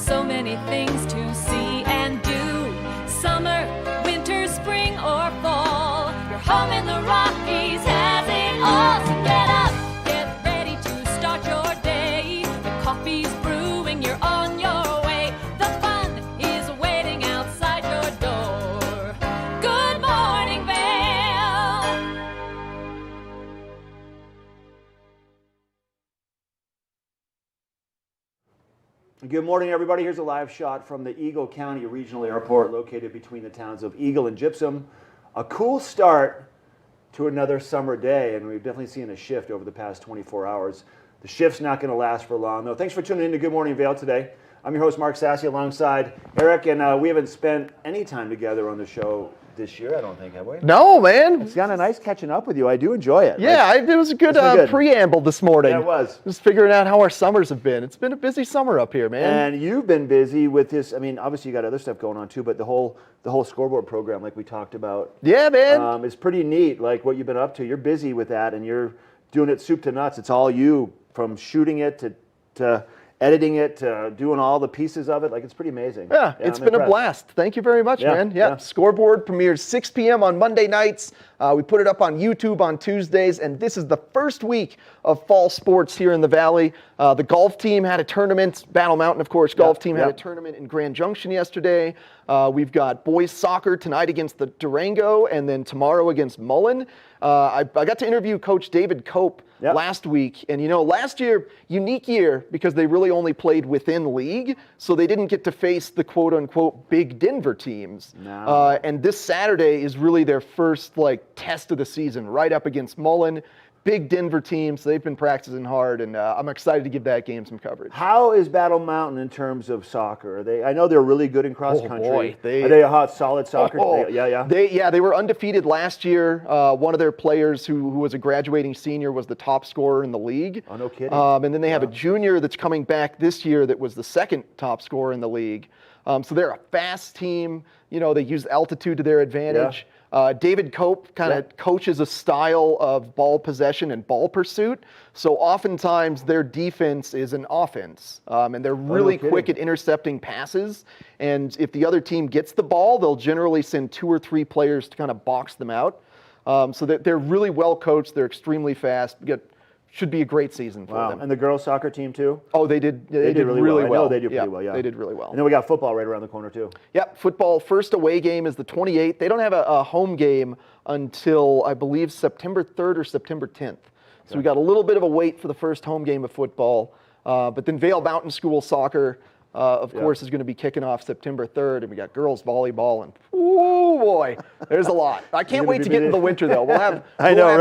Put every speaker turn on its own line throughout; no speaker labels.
so many things to see and do. Summer, winter, spring, or fall. Your home in the Rockies has it all. So get up, get ready to start your day. The coffee's brewing, you're on your way. The fun is waiting outside your door. Good morning, Vail.
Good morning, everybody. Here's a live shot from the Eagle County Regional Airport located between the towns of Eagle and Gypsum. A cool start to another summer day, and we've definitely seen a shift over the past 24 hours. The shift's not going to last for long, though. Thanks for tuning in to Good Morning Vail today. I'm your host, Mark Sassy, alongside Eric, and we haven't spent any time together on the show this year, I don't think, have we?
No, man.
It's kind of nice catching up with you. I do enjoy it.
Yeah, it was a good, preamble this morning.
Yeah, it was.
Just figuring out how our summers have been. It's been a busy summer up here, man.
And you've been busy with this. I mean, obviously you got other stuff going on too, but the whole scoreboard program, like we talked about.
Yeah, man.
It's pretty neat, like what you've been up to. You're busy with that, and you're doing it soup to nuts. It's all you, from shooting it to editing it, to doing all the pieces of it. Like, it's pretty amazing.
Yeah, it's been a blast. Thank you very much, man. Yeah. Scoreboard premieres 6 p.m. on Monday nights. We put it up on YouTube on Tuesdays, and this is the first week of fall sports here in the Valley. The golf team had a tournament. Battle Mountain, of course, golf team had a tournament in Grand Junction yesterday. We've got boys soccer tonight against the Durango, and then tomorrow against Mullen. I got to interview Coach David Cope last week, and last year, unique year, because they really only played within league, so they didn't get to face the quote-unquote big Denver teams.
No.
And this Saturday is really their first test of the season, right up against Mullen. Big Denver team, so they've been practicing hard, and I'm excited to give that game some coverage.
How is Battle Mountain in terms of soccer? I know they're really good in cross country.
Boy,
are they a hot, solid soccer?
They were undefeated last year. One of their players who was a graduating senior was the top scorer in the league.
Oh, no kidding.
And then they have a junior that's coming back this year that was the second top scorer in the league. So they're a fast team. They use altitude to their advantage. David Cope kind of coaches a style of ball possession and ball pursuit. So oftentimes their defense is an offense. And they're really quick at intercepting passes. And if the other team gets the ball, they'll generally send 2 or 3 players to kind of box them out. So they're really well coached. They're extremely fast. Should be a great season for them.
And the girls soccer team too?
Oh, they did really well.
I know they did pretty well, yeah.
They did really well.
And then we got football right around the corner too.
Yep, football, first away game is the 28th. They don't have a home game until, I believe, September 3rd or September 10th. So we got a little bit of a wait for the first home game of football. But then Vail Mountain School soccer, of course, is going to be kicking off September 3rd. And we got girls volleyball, and oh boy, there's a lot. I can't wait to get into the winter, though. We'll have,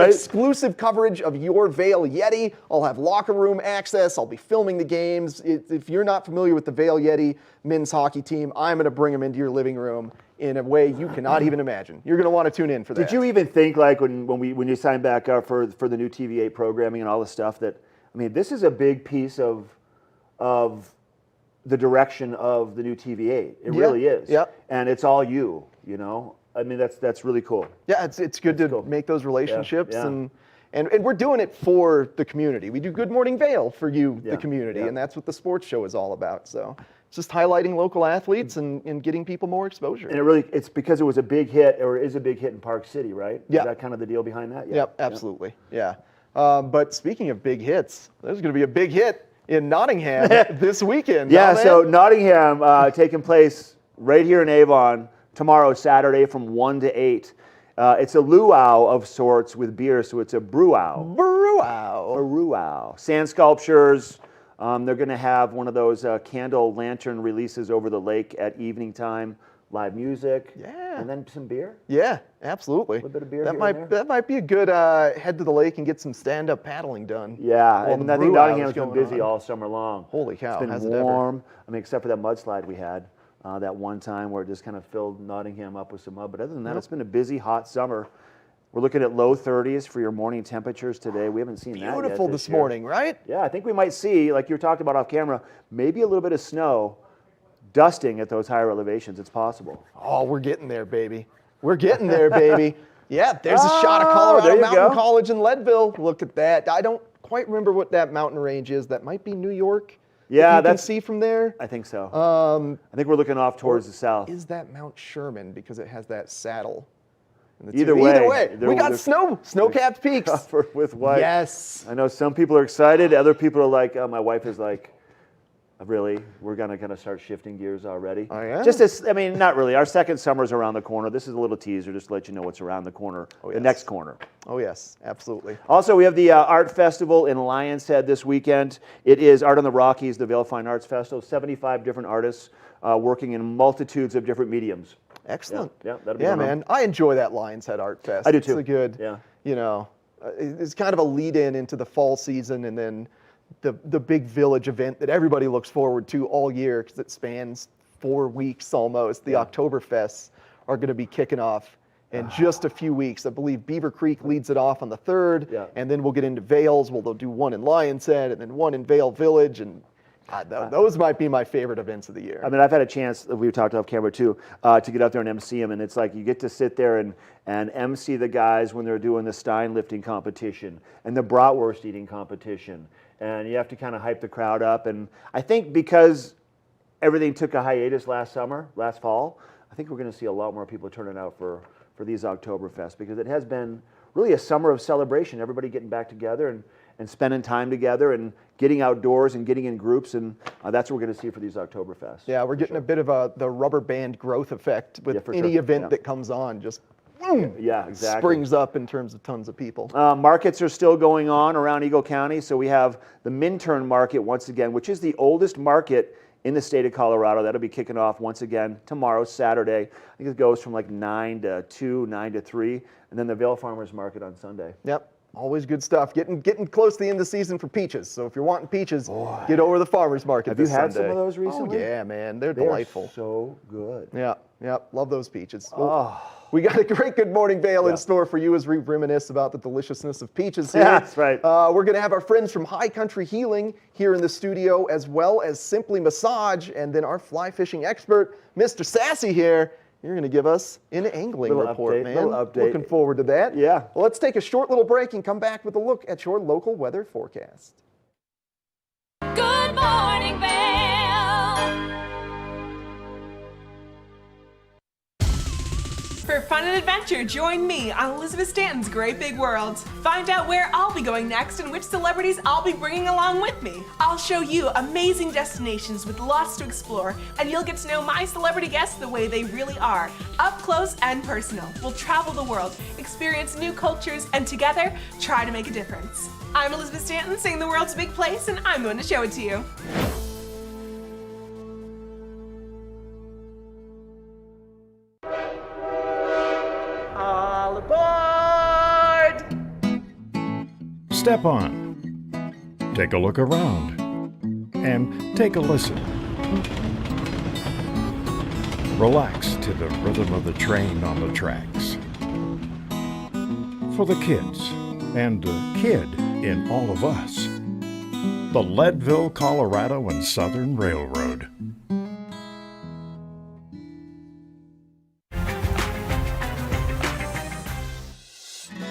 exclusive coverage of your Vail Yeti. I'll have locker room access. I'll be filming the games. If you're not familiar with the Vail Yeti men's hockey team, I'm going to bring them into your living room in a way you cannot even imagine. You're going to want to tune in for that.
Did you even think, when you signed back up for the new TV8 programming and all the stuff, that, I mean, this is a big piece of the direction of the new TV8. It really is.
Yeah.
And it's all you know. I mean, that's really cool.
Yeah, it's good to make those relationships, and we're doing it for the community. We do Good Morning Vail for you, the community, and that's what the sports show is all about. So it's just highlighting local athletes and getting people more exposure.
And it's because it was a big hit, or is a big hit in Park City, right?
Yeah.
Is that kind of the deal behind that?
Yep, absolutely. Yeah. But speaking of big hits, there's going to be a big hit in Nottingham this weekend.
So Nottingham taking place right here in Avon tomorrow, Saturday, from 1 to 8. It's a luau of sorts with beer, so it's a brewau. Brewau. Sand sculptures. They're going to have one of those candle lantern releases over the lake at evening time. Live music.
Yeah.
And then some beer.
Yeah, absolutely.
A little bit of beer
that might be a good head to the lake and get some stand-up paddling done.
Yeah, and I think Nottingham's been busy all summer long.
Holy cow,
it's been warm. I mean, except for that mudslide we had that one time where it just kind of filled Nottingham up with some mud. But other than that, it's been a busy, hot summer. We're looking at low 30s for your morning temperatures today. We haven't seen that yet.
Beautiful this morning, right?
Yeah, I think we might see, like you were talking about off camera, maybe a little bit of snow dusting at those higher elevations. It's possible.
Oh, we're getting there, baby. We're getting there, baby. Yeah, there's a shot of Colorado Mountain College in Leadville. Look at that. I don't quite remember what that mountain range is. That might be New York.
Yeah,
you can
that's-
see from there.
I think so. I think we're looking off towards the south.
Is that Mount Sherman because it has that saddle? And the
Either
two-
way,
we got
they're
snow-capped peaks.
Covered with white.
Yes.
I know some people are excited. Other people are like, my wife is like, really? We're gonna start shifting gears already?
Oh, yeah?
Just as, I mean, not really. Our second summer's around the corner. This is a little teaser just to let you know what's around the corner, the
yes.
next corner.
Oh yes, absolutely.
Also, we have the Art Festival in Lions Head this weekend. It is Art on the Rockies, the Vail Fine Arts Festival. 75 different artists working in multitudes of different mediums.
Excellent.
Yeah, that'll be
Yeah,
going on.
man. I enjoy that Lions Head Art Fest.
I do too.
It's a good,
Yeah.
you know, it's kind of a lead-in into the fall season, and then the big village event that everybody looks forward to all year because it spans 4 weeks almost. The Oktoberfests are going to be kicking off in just a few weeks. I believe Beaver Creek leads it off on the 3rd, and then we'll get into Vail's. Well, they'll do one in Lions Head and then one in Vail Village, and those might be my favorite events of the year.
I mean, I've had a chance, we've talked off camera too, to get out there and MC them, and it's like you get to sit there and MC the guys when they're doing the Stein lifting competition and the bratwurst eating competition, and you have to kind of hype the crowd up. And I think because everything took a hiatus last fall, I think we're going to see a lot more people turning out for these Oktoberfest, because it has been really a summer of celebration, everybody getting back together and spending time together and getting outdoors and getting in groups, and that's what we're going to see for these Oktoberfest.
Yeah, we're getting a bit of the rubber band growth effect with
for
any
sure.
event that comes on. Just boom,
Yeah, exactly.
springs up in terms of tons of people.
Markets are still going on around Eagle County. So we have the Minturn Market once again, which is the oldest market in the state of Colorado. That'll be kicking off once again tomorrow, Saturday. I think it goes from like 9 to 2, 9 to 3, and then the Vail Farmers Market on Sunday.
Yep. Always good stuff. Getting close to the end of the season for peaches. So if you're wanting peaches, get over to the farmers market.
Have you
this
had
Sunday.
some of those recently?
Oh yeah, man, they're
They are
delightful.
so good.
Yeah, love those peaches. Well, we got a great Good Morning Vail in store for you as we reminisce about the deliciousness of peaches here.
Yeah, that's right.
We're going to have our friends from High Country Healing here in the studio, as well as Simply Massage, and then our fly fishing expert, Mr. Sassy here. You're going to give us an angling report, man.
Little update.
Looking forward to that.
Yeah.
Well, let's take a short little break and come back with a look at your local weather forecast.
Good morning, Vail.
For fun and adventure, join me on Elizabeth Stanton's Great Big World. Find out where I'll be going next and which celebrities I'll be bringing along with me. I'll show you amazing destinations with lots to explore, and you'll get to know my celebrity guests the way they really are, up close and personal. We'll travel the world, experience new cultures, and together, try to make a difference. I'm Elizabeth Stanton, saying the world's a big place, and I'm going to show it to you.
All aboard!
Step on, take a look around, and take a listen. Relax to the rhythm of the train on the tracks. For the kids, and the kid in all of us, the Leadville, Colorado and Southern Railroad.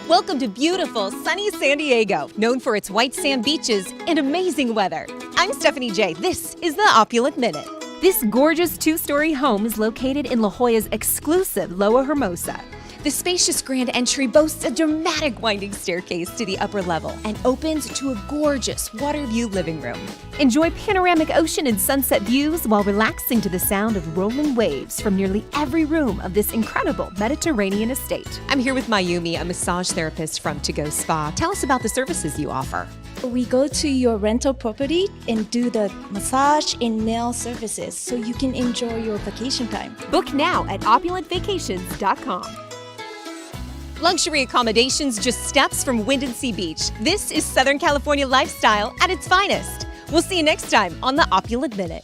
Welcome to beautiful, sunny San Diego, known for its white sand beaches and amazing weather. I'm Stephanie J. This is the Opulent Minute. This gorgeous two-story home is located in La Jolla's exclusive Loa Hermosa. The spacious grand entry boasts a dramatic winding staircase to the upper level and opens to a gorgeous water view living room. Enjoy panoramic ocean and sunset views while relaxing to the sound of rolling waves from nearly every room of this incredible Mediterranean estate. I'm here with Mayumi, a massage therapist from To Go Spa. Tell us about the services you offer.
We go to your rental property and do the massage and nail services so you can enjoy your vacation time.
Book now at opulentvacations.com. Luxury accommodations just steps from Wind & Sea Beach. This is Southern California lifestyle at its finest. We'll see you next time on the Opulent Minute.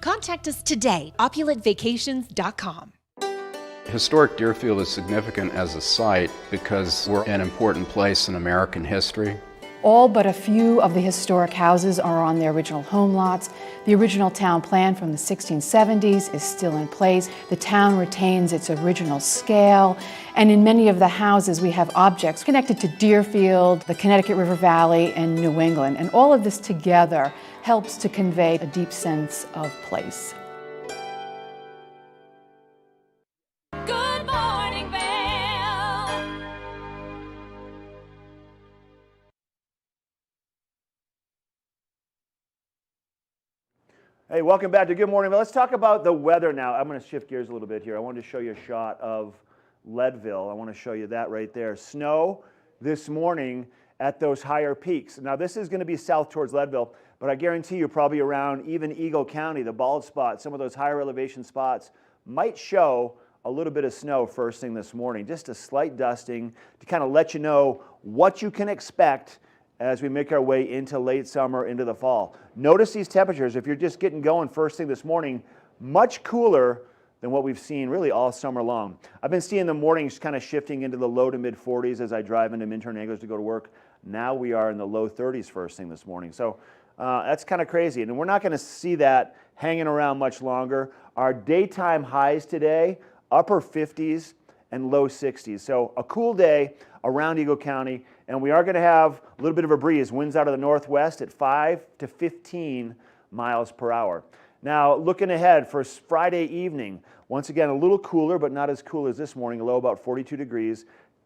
Contact us today, opulentvacations.com.
Historic Deerfield is significant as a site because we're an important place in American history. All but a few of the historic houses are on their original home lots. The original town plan from the 1670s is still in place. The town retains its original scale, and in many of the houses we have objects connected to Deerfield, the Connecticut River Valley, and New England. And all of this together helps to convey a deep sense of place.
Good morning, Vail.
Hey, welcome back to Good Morning. Let's talk about the weather now. I'm going to shift gears a little bit here. I wanted to show you a shot of Leadville. I want to show you that right there. Snow this morning at those higher peaks. Now, this is going to be south towards Leadville, but I guarantee you probably around even Eagle County, the bald spots, some of those higher elevation spots might show a little bit of snow first thing this morning. Just a slight dusting to kind of let you know what you can expect as we make our way into late summer, into the fall. Notice these temperatures, if you're just getting going first thing this morning, much cooler than what we've seen really all summer long. I've been seeing the mornings kind of shifting into the low to mid 40s as I drive into Minturn Angles to go to work. Now we are in the low 30s first thing this morning. So that's kind of crazy. And we're not going to see that hanging around much longer. Our daytime highs today, upper 50s and low 60s. So a cool day around Eagle County, and we are going to have a little bit of a breeze, winds out of the northwest at 5 to 15 miles per hour. Now, looking ahead for Friday evening, once again, a little cooler, but not as cool as this morning, a low about 42 degrees.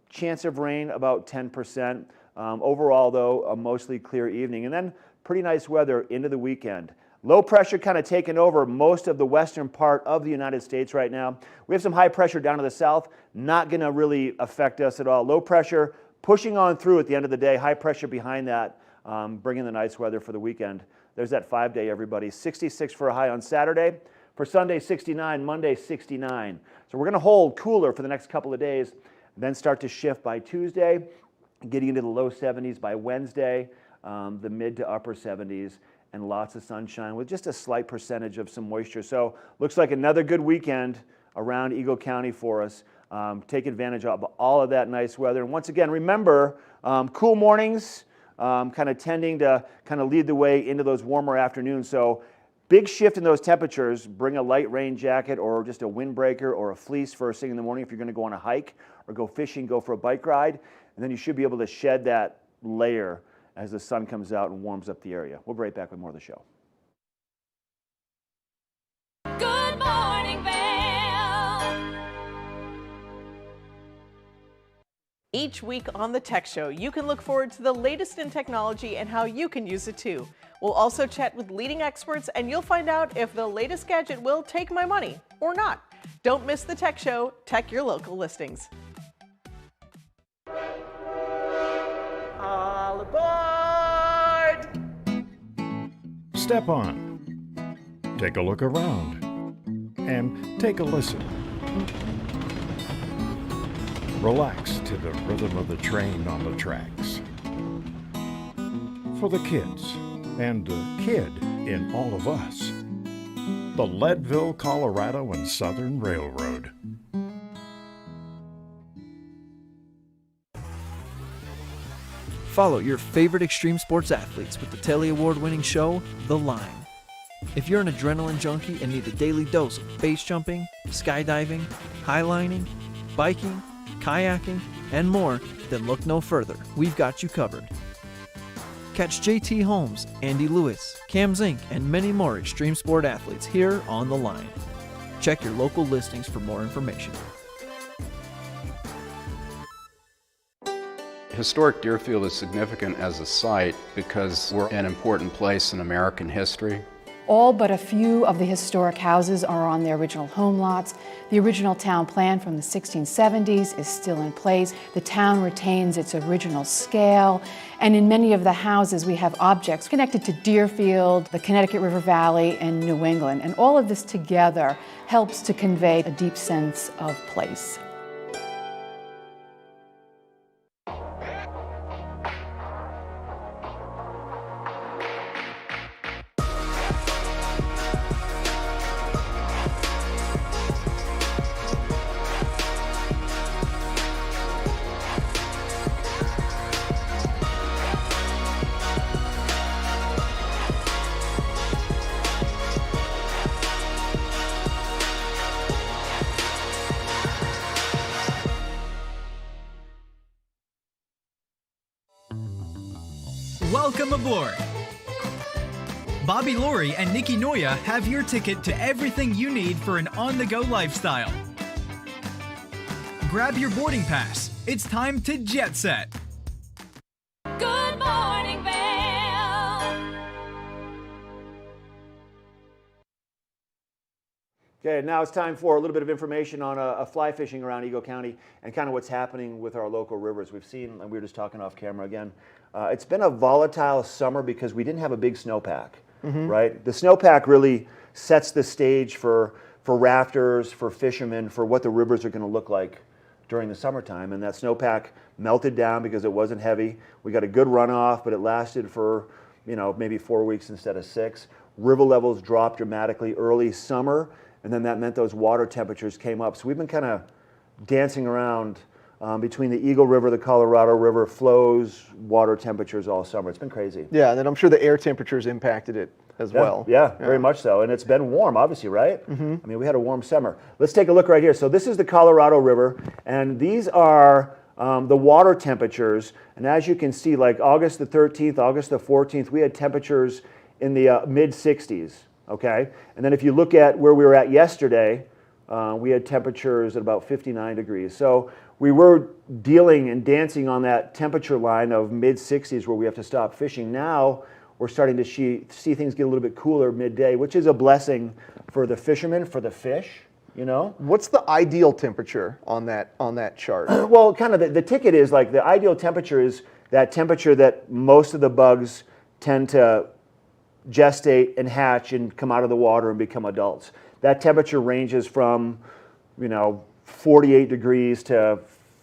Chance of rain about 10%. Overall, though, a mostly clear evening. And then pretty nice weather into the weekend. Low pressure kind of taking over most of the western part of the United States right now. We have some high pressure down to the south, not going to really affect us at all. Low pressure pushing on through at the end of the day, high pressure behind that, bringing the nice weather for the weekend. There's that 5-day, everybody. 66 for a high on Saturday. For Sunday, 69. Monday, 69. So we're going to hold cooler for the next couple of days, then start to shift by Tuesday, getting into the low 70s by Wednesday, the mid to upper 70s, and lots of sunshine with just a slight percentage of some moisture. So looks like another good weekend around Eagle County for us. Take advantage of all of that nice weather. And once again, remember, cool mornings, kind of tending to kind of lead the way into those warmer afternoons. So big shift in those temperatures. Bring a light rain jacket or just a windbreaker or a fleece first thing in the morning if you're going to go on a hike or go fishing, go for a bike ride. And then you should be able to shed that layer as the sun comes out and warms up the area. We'll be right back with more of the show.
Good morning, Vail.
Each week on the Tech Show, you can look forward to the latest in technology and how you can use it too. We'll also chat with leading experts, and you'll find out if the latest gadget will take my money or not. Don't miss the Tech Show. Tech your local listings. All aboard!
Step on. Take a look around. And take a listen. Relax to the rhythm of the train on the tracks. For the kids, and a kid in all of us. The Leadville, Colorado and Southern Railroad.
Follow your favorite extreme sports athletes with the Telly Award-winning show, The Line. If you're an adrenaline junkie and need a daily dose of base jumping, skydiving, highlining, biking, kayaking, and more, then look no further. We've got you covered. Catch JT Holmes, Andy Lewis, Cam Zink, and many more extreme sport athletes here on The Line. Check your local listings for more information.
Historic Deerfield is significant as a site because we're an important place in American history.
All but a few of the historic houses are on their original home lots. The original town plan from the 1670s is still in place. The town retains its original scale, and in many of the houses we have objects connected to Deerfield, the Connecticut River Valley, and New England. And all of this together helps to convey a deep sense of place.
Welcome aboard! Bobby Laurie and Nikki Noya have your ticket to everything you need for an on-the-go lifestyle. Grab your boarding pass. It's time to jet set.
Good morning, Vail.
Okay, now it's time for a little bit of information on fly fishing around Eagle County and kind of what's happening with our local rivers. We've seen, and we were just talking off camera again, it's been a volatile summer because we didn't have a big snowpack, right? The snowpack really sets the stage for rafters, for fishermen, for what the rivers are going to look like during the summertime. And that snowpack melted down because it wasn't heavy. We got a good runoff, but it lasted for, maybe 4 weeks instead of 6. River levels dropped dramatically early summer, and then that meant those water temperatures came up. So we've been kind of dancing around between the Eagle River, the Colorado River flows, water temperatures all summer. It's been crazy.
Yeah, and then I'm sure the air temperatures impacted it as well.
Yeah, very much so. And it's been warm, obviously, right? I mean, we had a warm summer. Let's take a look right here. So this is the Colorado River, and these are the water temperatures. And as you can see, like August the 13th, August the 14th, we had temperatures in the mid-60s, okay? And then if you look at where we were at yesterday, we had temperatures at about 59 degrees. So we were dealing and dancing on that temperature line of mid-60s where we have to stop fishing. Now we're starting to see things get a little bit cooler midday, which is a blessing for the fishermen, for the fish,
What's the ideal temperature on that chart?
Well, kind of the ticket is like the ideal temperature is that temperature that most of the bugs tend to gestate and hatch and come out of the water and become adults. That temperature ranges from, 48 degrees to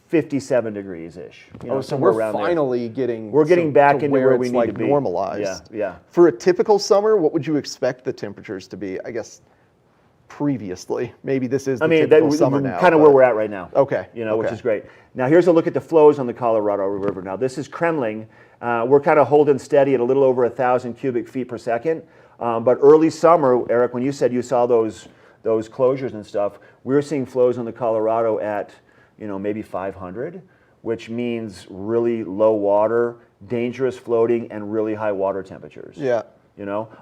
57 degrees-ish.
So we're finally getting
back into where we
it's
need
like
to be.
normalized.
Yeah.
For a typical summer, what would you expect the temperatures to be? I guess previously, maybe this is the typical summer now.
Kind of where we're at right now.
Okay.
Which is great. Now here's a look at the flows on the Colorado River. Now this is Kremling. We're kind of holding steady at a little over 1,000 cubic feet per second. But early summer, Eric, when you said you saw those closures and stuff, we were seeing flows on the Colorado at maybe 500, which means really low water, dangerous floating, and really high water temperatures.
Yeah.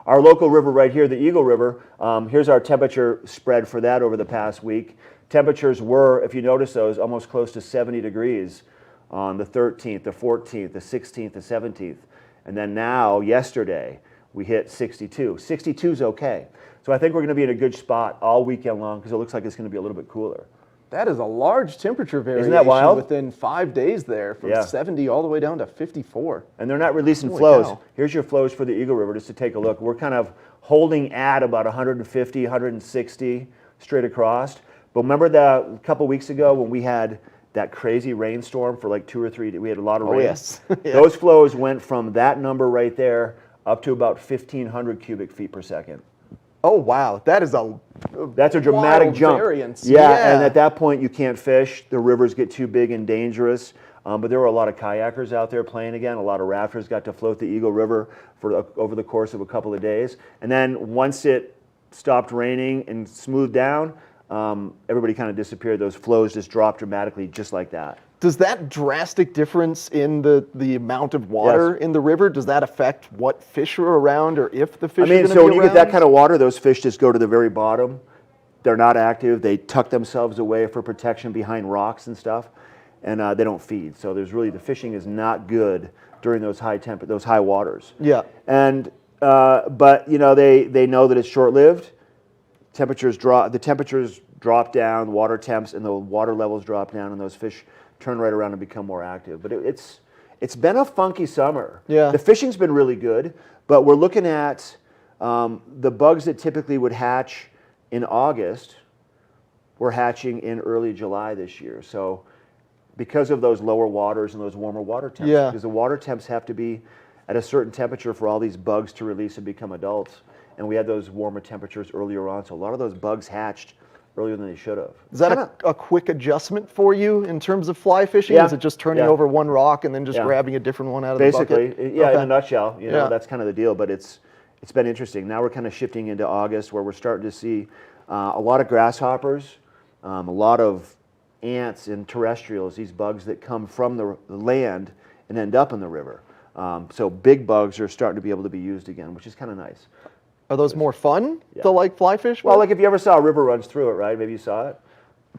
Our local river right here, the Eagle River, here's our temperature spread for that over the past week. Temperatures were, if you notice those, almost close to 70 degrees on the 13th, the 14th, the 16th, the 17th. And then now, yesterday, we hit 62. 62 is okay. So I think we're going to be in a good spot all weekend long because it looks like it's going to be a little bit cooler.
That is a large temperature variation.
Isn't that wild?
Within 5 days there, from 70 all the way down to 54.
And they're not releasing
Holy
flows.
cow.
Here's your flows for the Eagle River, just to take a look. We're kind of holding at about 150, 160 straight across. But remember a couple weeks ago when we had that crazy rainstorm for like 2 or 3 days? We had a lot of rain.
Yes. Yeah.
Those flows went from that number right there up to about 1,500 cubic feet per second.
Oh, wow. That's
a dramatic
wild
jump.
variance.
Yeah, and at that point you can't fish. The rivers get too big and dangerous. But there were a lot of kayakers out there playing again. A lot of rafters got to float the Eagle River over the course of a couple of days. And then once it stopped raining and smoothed down, everybody kind of disappeared. Those flows just dropped dramatically just like that.
Does that drastic difference in the amount of water in the river, does that affect what fish are around or if the fish are going to be
so when you
around?
get that kind of water, those fish just go to the very bottom. They're not active. They tuck themselves away for protection behind rocks and stuff, and they don't feed. So the fishing is not good during those high waters.
Yeah.
And but they know that it's short-lived. The temperatures drop down, water temps and the water levels drop down, and those fish turn right around and become more active. But it's been a funky summer.
Yeah.
The fishing's been really good, but we're looking at the bugs that typically would hatch in August were hatching in early July this year. So because of those lower waters and those warmer water temps, because the water temps have to be at a certain temperature for all these bugs to release and become adults. And we had those warmer temperatures earlier on, so a lot of those bugs hatched earlier than they should have.
Is that a quick adjustment for you in terms of fly fishing?
Yeah.
Is it just turning over one rock and then just grabbing a different one out of the bucket?
Basically, in a nutshell, that's kind of the deal. But it's been interesting. Now we're kind of shifting into August where we're starting to see a lot of grasshoppers, a lot of ants and terrestrials, these bugs that come from the land and end up in the river. So big bugs are starting to be able to be used again, which is kind of nice.
Are those more fun to like fly fish with?
Well, like if you ever saw a river runs through it, right? Maybe you saw it.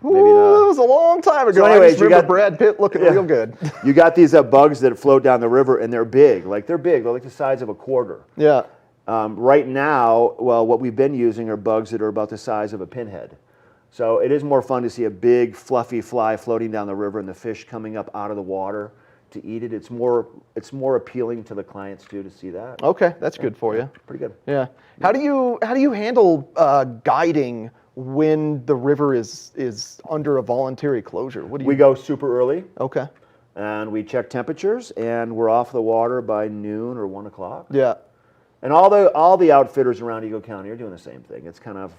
Ooh, it was a long time ago.
So anyways,
I just remember Brad Pitt looking real good.
You got these bugs that float down the river, and they're big. They're big. They're like the size of a quarter.
Yeah.
Right now, well, what we've been using are bugs that are about the size of a pinhead. So it is more fun to see a big, fluffy fly floating down the river and the fish coming up out of the water to eat it. It's more appealing to the clients too to see that.
Okay, that's good for you.
Pretty good.
Yeah. How do you handle guiding when the river is under a voluntary closure?
We go super early.
Okay.
And we check temperatures, and we're off the water by noon or 1 o'clock.
Yeah.
And all the outfitters around Eagle County are doing the same thing. It's kind of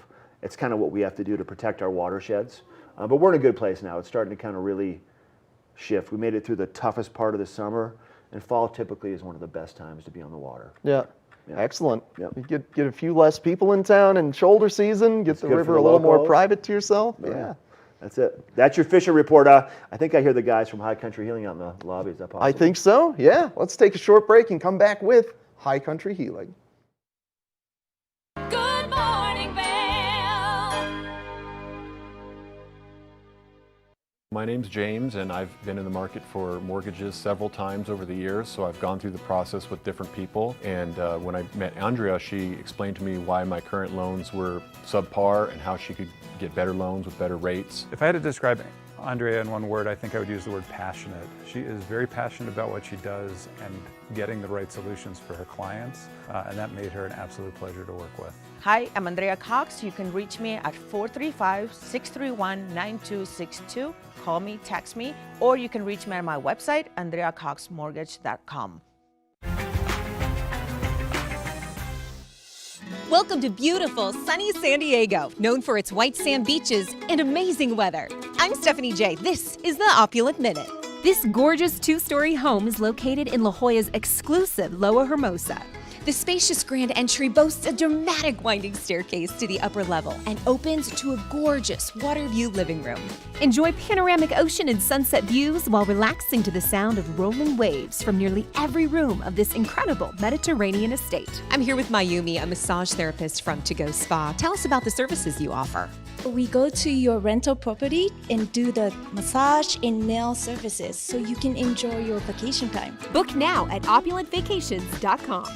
what we have to do to protect our watersheds. But we're in a good place now. It's starting to kind of really shift. We made it through the toughest part of the summer, and fall typically is one of the best times to be on the water.
Yeah. Excellent. Yep. You get a few less people in town in shoulder season, get the river a little more private to yourself. Yeah.
That's it. That's your fishing report. I think I hear the guys from High Country Healing out in the lobby. Is that possible?
I think so. Yeah. Let's take a short break and come back with High Country Healing.
Good morning, Vail.
My name's James, and I've been in the market for mortgages several times over the years, so I've gone through the process with different people. And when I met Andrea, she explained to me why my current loans were subpar and how she could get better loans with better rates.
If I had to describe Andrea in one word, I think I would use the word passionate. She is very passionate about what she does and getting the right solutions for her clients, and that made her an absolute pleasure to work with.
Hi, I'm Andrea Cox. You can reach me at 435-631-9262. Call me, text me, or you can reach me at my website, andreacoxmortgage.com.
Welcome to beautiful, sunny San Diego, known for its white sand beaches and amazing weather. I'm Stephanie J. This is the Opulent Minute. This gorgeous two-story home is located in La Jolla's exclusive Loa Hermosa. The spacious grand entry boasts a dramatic winding staircase to the upper level and opens to a gorgeous water view living room. Enjoy panoramic ocean and sunset views while relaxing to the sound of rolling waves from nearly every room of this incredible Mediterranean estate. I'm here with Mayumi, a massage therapist from To Go Spa. Tell us about the services you offer.
We go to your rental property and do the massage and nail services so you can enjoy your vacation time.
Book now at opulentvacations.com.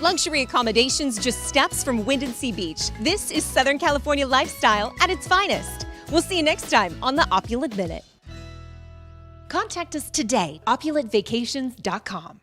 Luxury accommodations just steps from Windansea Beach. This is Southern California lifestyle at its finest. We'll see you next time on the Opulent Minute. Contact us today, opulentvacations.com.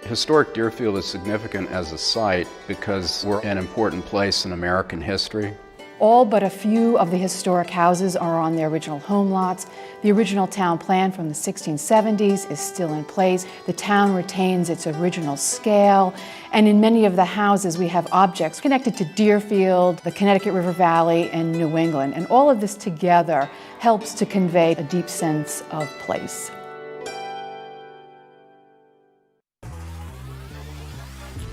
Historic Deerfield is significant as a site because we're an important place in American history.
All but a few of the historic houses are on their original home lots. The original town plan from the 1670s is still in place. The town retains its original scale, and in many of the houses we have objects connected to Deerfield, the Connecticut River Valley, and New England. And all of this together helps to convey a deep sense of place.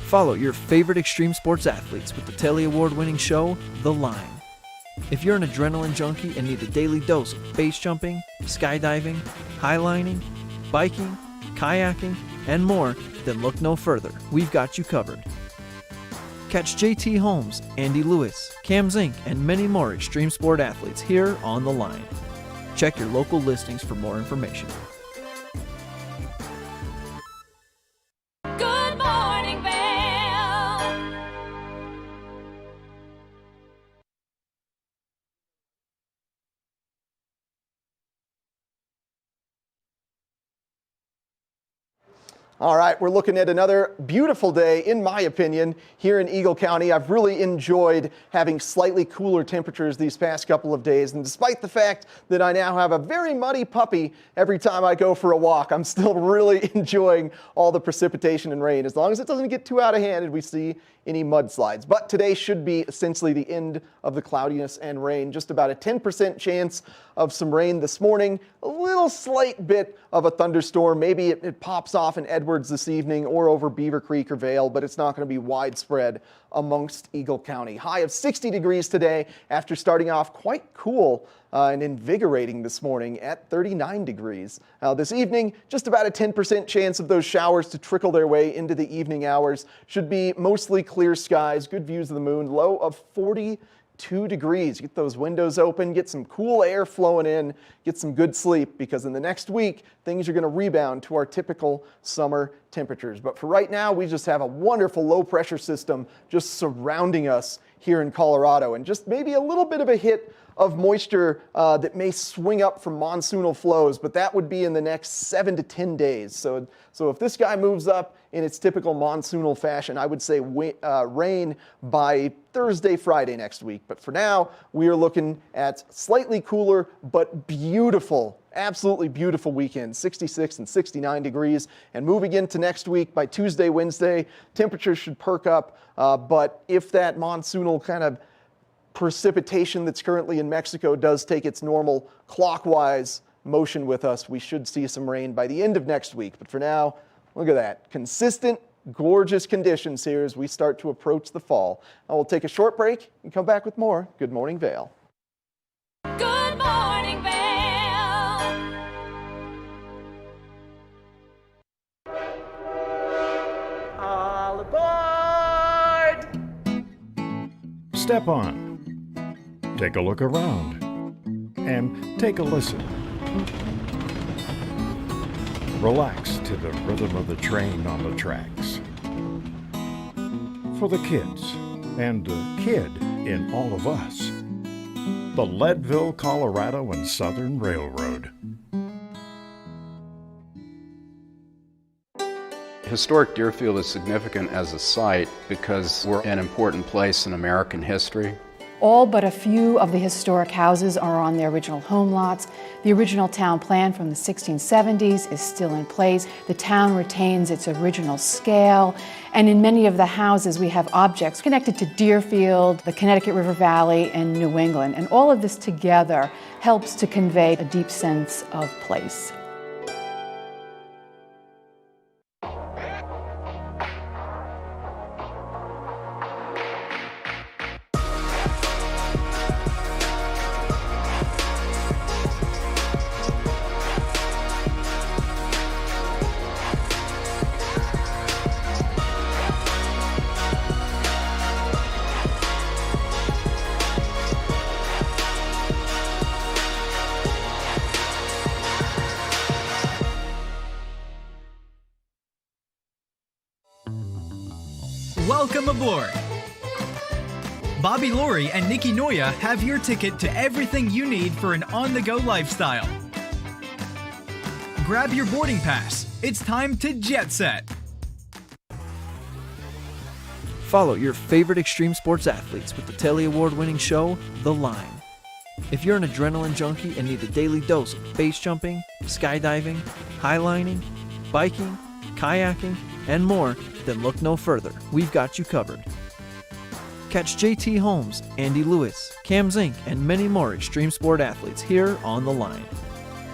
Follow your favorite extreme sports athletes with the Telly Award-winning show, The Line. If you're an adrenaline junkie and need a daily dose of base jumping, skydiving, highlining, biking, kayaking, and more, then look no further. We've got you covered. Catch JT Holmes, Andy Lewis, Cam Zink, and many more extreme sport athletes here on The Line. Check your local listings for more information.
Good morning, Vail.
All right, we're looking at another beautiful day, in my opinion, here in Eagle County. I've really enjoyed having slightly cooler temperatures these past couple of days, and despite the fact that I now have a very muddy puppy every time I go for a walk, I'm still really enjoying all the precipitation and rain, as long as it doesn't get too out of hand and we see any mudslides. But today should be essentially the end of the cloudiness and rain. Just about a 10% chance of some rain this morning, a little slight bit of a thunderstorm. Maybe it pops off in Edward Edwards this evening or over Beaver Creek or Vail, but it's not going to be widespread amongst Eagle County. High of 60 degrees today after starting off quite cool and invigorating this morning at 39 degrees. This evening, just about a 10% chance of those showers to trickle their way into the evening hours. Should be mostly clear skies, good views of the moon, low of 42 degrees. Get those windows open, get some cool air flowing in, get some good sleep, because in the next week, things are going to rebound to our typical summer temperatures. But for right now, we just have a wonderful low pressure system just surrounding us here in Colorado, and just maybe a little bit of a hit of moisture that may swing up from monsoonal flows, but that would be in the next 7 to 10 days. So if this guy moves up in its typical monsoonal fashion, I would say rain by Thursday, Friday next week. But for now, we are looking at slightly cooler but beautiful, absolutely beautiful weekend, 66 and 69 degrees. And moving into next week, by Tuesday, Wednesday, temperatures should perk up. But if that monsoonal kind of precipitation that's currently in Mexico does take its normal clockwise motion with us, we should see some rain by the end of next week. But for now, look at that. Consistent, gorgeous conditions here as we start to approach the fall. I will take a short break and come back with more Good Morning Vail.
Good morning, Vail.
All aboard!
Step on. Take a look around. And take a listen. Relax to the rhythm of the train on the tracks. For the kids, and the kid in all of us. The Leadville, Colorado and Southern Railroad.
Historic Deerfield is significant as a site because we're an important place in American history.
All but a few of the historic houses are on their original home lots. The original town plan from the 1670s is still in place. The town retains its original scale, and in many of the houses we have objects connected to Deerfield, the Connecticut River Valley, and New England. And all of this together helps to convey a deep sense of place.
Welcome aboard! Bobby Laurie and Nikki Noya have your ticket to everything you need for an on-the-go lifestyle. Grab your boarding pass. It's time to jet set.
Follow your favorite extreme sports athletes with the Telly Award-winning show, The Line. If you're an adrenaline junkie and need a daily dose of base jumping, skydiving, highlining, biking, kayaking, and more, then look no further. We've got you covered. Catch JT Holmes, Andy Lewis, Cam Zink, and many more extreme sport athletes here on The Line.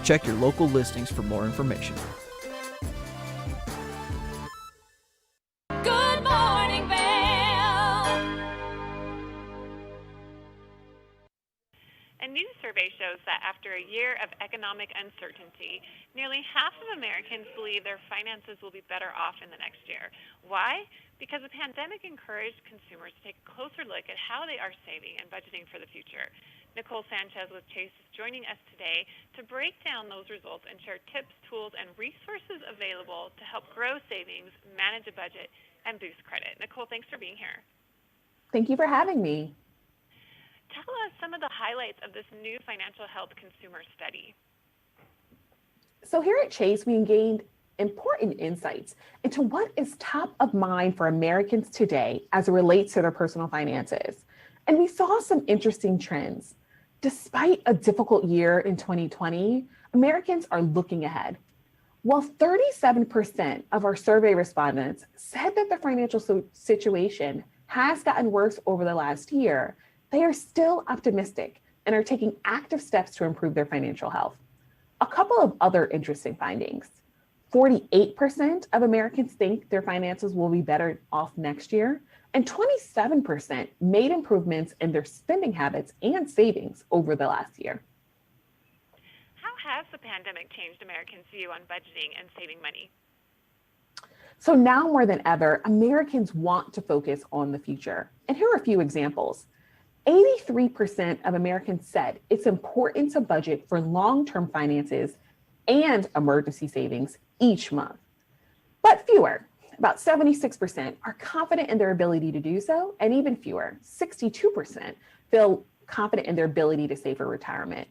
Check your local listings for more information.
Good morning, Vail.
A new survey shows that after a year of economic uncertainty, nearly half of Americans believe their finances will be better off in the next year. Why? Because the pandemic encouraged consumers to take a closer look at how they are saving and budgeting for the future. Nicole Sanchez with Chase is joining us today to break down those results and share tips, tools, and resources available to help grow savings, manage a budget, and boost credit. Nicole, thanks for being here.
Thank you for having me.
Tell us some of the highlights of this new financial health consumer study.
So here at Chase, we gained important insights into what is top of mind for Americans today as it relates to their personal finances. And we saw some interesting trends. Despite a difficult year in 2020, Americans are looking ahead. While 37% of our survey respondents said that their financial situation has gotten worse over the last year, they are still optimistic and are taking active steps to improve their financial health. A couple of other interesting findings. 48% of Americans think their finances will be better off next year, and 27% made improvements in their spending habits and savings over the last year.
How has the pandemic changed Americans' view on budgeting and saving money?
So now more than ever, Americans want to focus on the future. And here are a few examples. 83% of Americans said it's important to budget for long-term finances and emergency savings each month. But fewer, about 76%, are confident in their ability to do so, and even fewer, 62%, feel confident in their ability to save for retirement.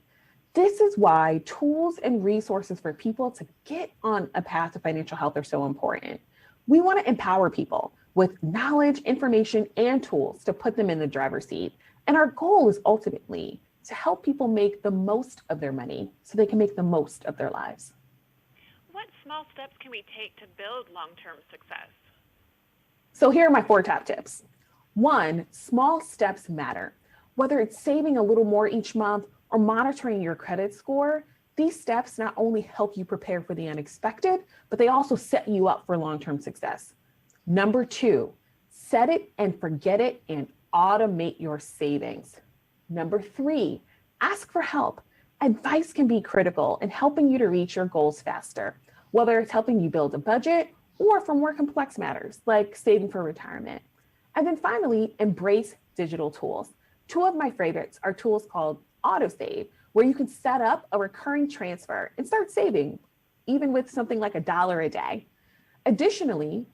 This is why tools and resources for people to get on a path to financial health are so important. We want to empower people with knowledge, information, and tools to put them in the driver's seat. And our goal is ultimately to help people make the most of their money so they can make the most of their lives.
What small steps can we take to build long-term success?
So here are my 4 top tips. 1, small steps matter. Whether it's saving a little more each month or monitoring your credit score, these steps not only help you prepare for the unexpected, but they also set you up for long-term success. Number 2, set it and forget it and automate your savings. Number 3, ask for help. Advice can be critical in helping you to reach your goals faster, whether it's helping you build a budget or for more complex matters like saving for retirement. And then finally, embrace digital tools. 2 of my favorites are tools called AutoSave, where you can set up a recurring transfer and start saving, even with something like $1 a day. Additionally,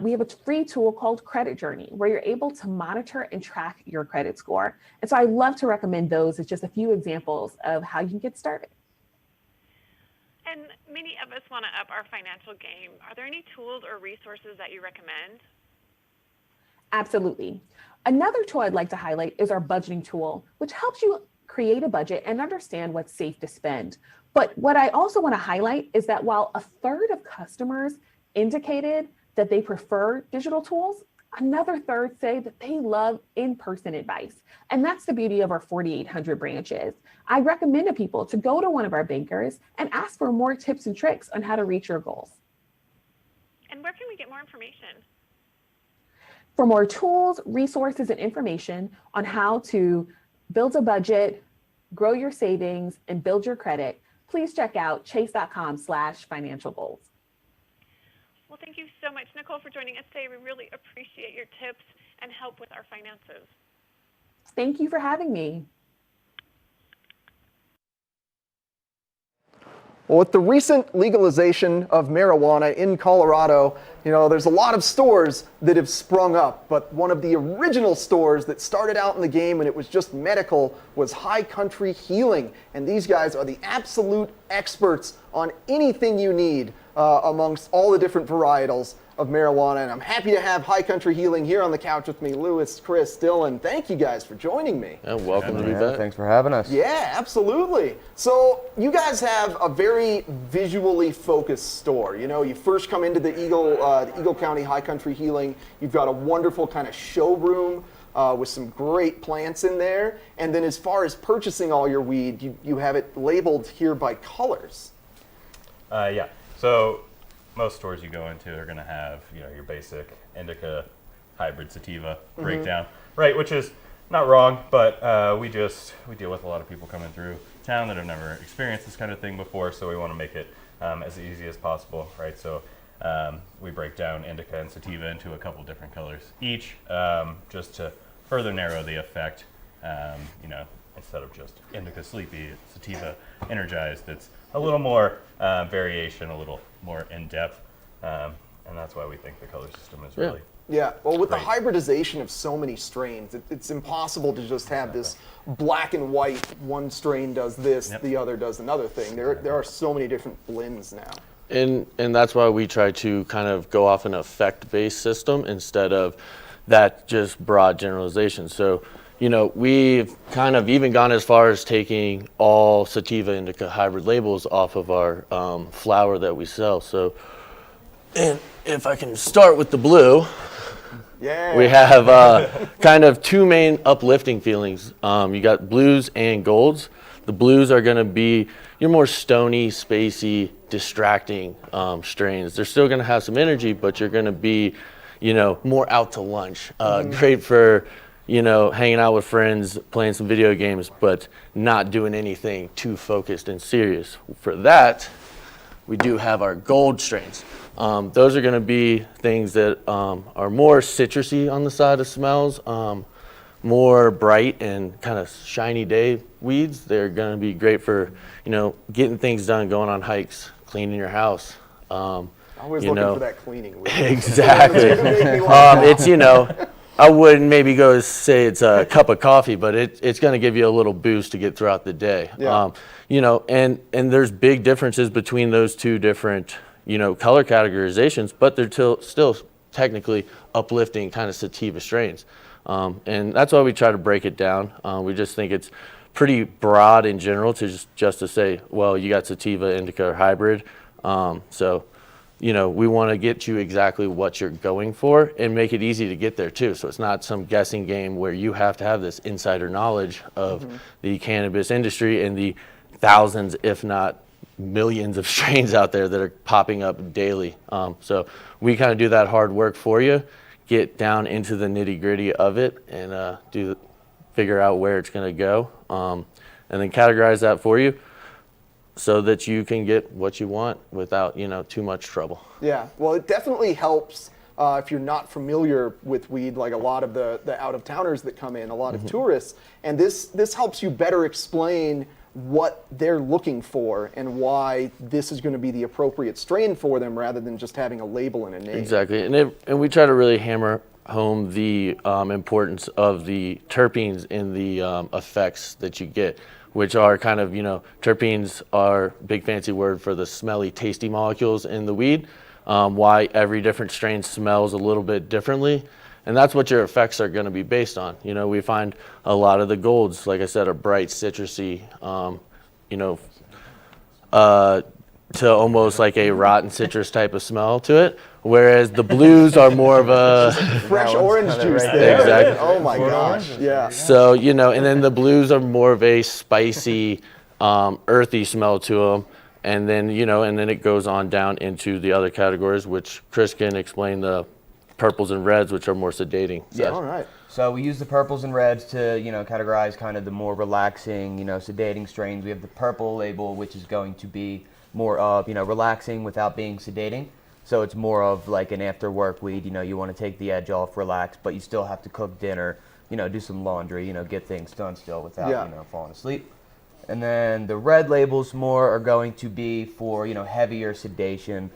we have a free tool called Credit Journey, where you're able to monitor and track your credit score. And so I love to recommend those as just a few examples of how you can get started.
And many of us want to up our financial game. Are there any tools or resources that you recommend?
Absolutely. Another tool I'd like to highlight is our budgeting tool, which helps you create a budget and understand what's safe to spend. But what I also want to highlight is that while a third of customers indicated that they prefer digital tools, another third say that they love in-person advice. And that's the beauty of our 4,800 branches. I recommend to people to go to one of our bankers and ask for more tips and tricks on how to reach your goals.
And where can we get more information?
For more tools, resources, and information on how to build a budget, grow your savings, and build your credit, please check out chase.com/financial goals.
Well, thank you so much, Nicole, for joining us today. We really appreciate your tips and help with our finances.
Thank you for having me.
Well, with the recent legalization of marijuana in Colorado, there's a lot of stores that have sprung up, but one of the original stores that started out in the game when it was just medical was High Country Healing. And these guys are the absolute experts on anything you need amongst all the different varietals of marijuana. And I'm happy to have High Country Healing here on the couch with me. Lewis, Chris, Dylan, thank you guys for joining me.
Yeah, welcome to be back. Thanks for having us.
Yeah, absolutely. So you guys have a very visually focused store. You first come into the Eagle County High Country Healing. You've got a wonderful kind of showroom with some great plants in there. And then as far as purchasing all your weed, you have it labeled here by colors.
Yeah. So most stores you go into are going to have, your basic indica, hybrid, sativa breakdown, right? Which is not wrong, but we deal with a lot of people coming through town that have never experienced this kind of thing before, so we want to make it as easy as possible, right? So we break down indica and sativa into a couple different colors each, just to further narrow the effect. Instead of just indica sleepy, sativa energized. It's a little more variation, a little more in-depth, and that's why we think the color system is really
Yeah, well, with
great.
the hybridization of so many strains, it's impossible to just have this black and white, one strain does this, the other does another thing. There are so many different blends now.
And that's why we try to kind of go off an effect-based system instead of that just broad generalization. So, we've kind of even gone as far as taking all sativa indica hybrid labels off of our flower that we sell. So, and if I can start with the blue, we have kind of 2 main uplifting feelings. You got blues and golds. The blues are going to be your more stony, spacey, distracting strains. They're still going to have some energy, but you're going to be, more out to lunch. Great for, hanging out with friends, playing some video games, but not doing anything too focused and serious. For that, we do have our gold strains. Those are going to be things that are more citrusy on the side of smells, more bright and kind of shiny day weeds. They're going to be great for, getting things done, going on hikes, cleaning your house.
Always looking for that cleaning weed.
Exactly. It's, I wouldn't maybe go say it's a cup of coffee, but it's going to give you a little boost to get throughout the day.
Yeah.
And there's big differences between those two different, color categorizations, but they're still technically uplifting kind of sativa strains. And that's why we try to break it down. We just think it's pretty broad in general to just to say, well, you got sativa, indica, or hybrid. So we want to get you exactly what you're going for and make it easy to get there too. So it's not some guessing game where you have to have this insider knowledge of the cannabis industry and the thousands, if not millions of strains out there that are popping up daily. So we kind of do that hard work for you, get down into the nitty gritty of it and figure out where it's going to go and then categorize that for you, so that you can get what you want without, too much trouble.
Yeah, well, it definitely helps if you're not familiar with weed, like a lot of the out-of-towners that come in, a lot of tourists, and this helps you better explain what they're looking for and why this is going to be the appropriate strain for them rather than just having a label and a name.
Exactly, and we try to really hammer home the importance of the terpenes in the effects that you get, which are kind of, terpenes are a big fancy word for the smelly, tasty molecules in the weed, why every different strain smells a little bit differently. And that's what your effects are going to be based on. We find a lot of the golds, like I said, are bright, citrusy, to almost like a rotten citrus type of smell to it. Whereas the blues are more of a
fresh orange juice there.
Exactly.
Oh my gosh. Yeah.
So, and then the blues are more of a spicy, earthy smell to them. And then, and then it goes on down into the other categories, which Chris can explain, the purples and reds, which are more sedating. So.
Yes.
All right.
So we use the purples and reds to, categorize kind of the more relaxing, sedating strains. We have the purple label, which is going to be more of, relaxing without being sedating. So it's more of like an after work weed, you want to take the edge off, relax, but you still have to cook dinner, do some laundry, get things done still without, falling asleep. And then the red labels more are going to be for, heavier sedation.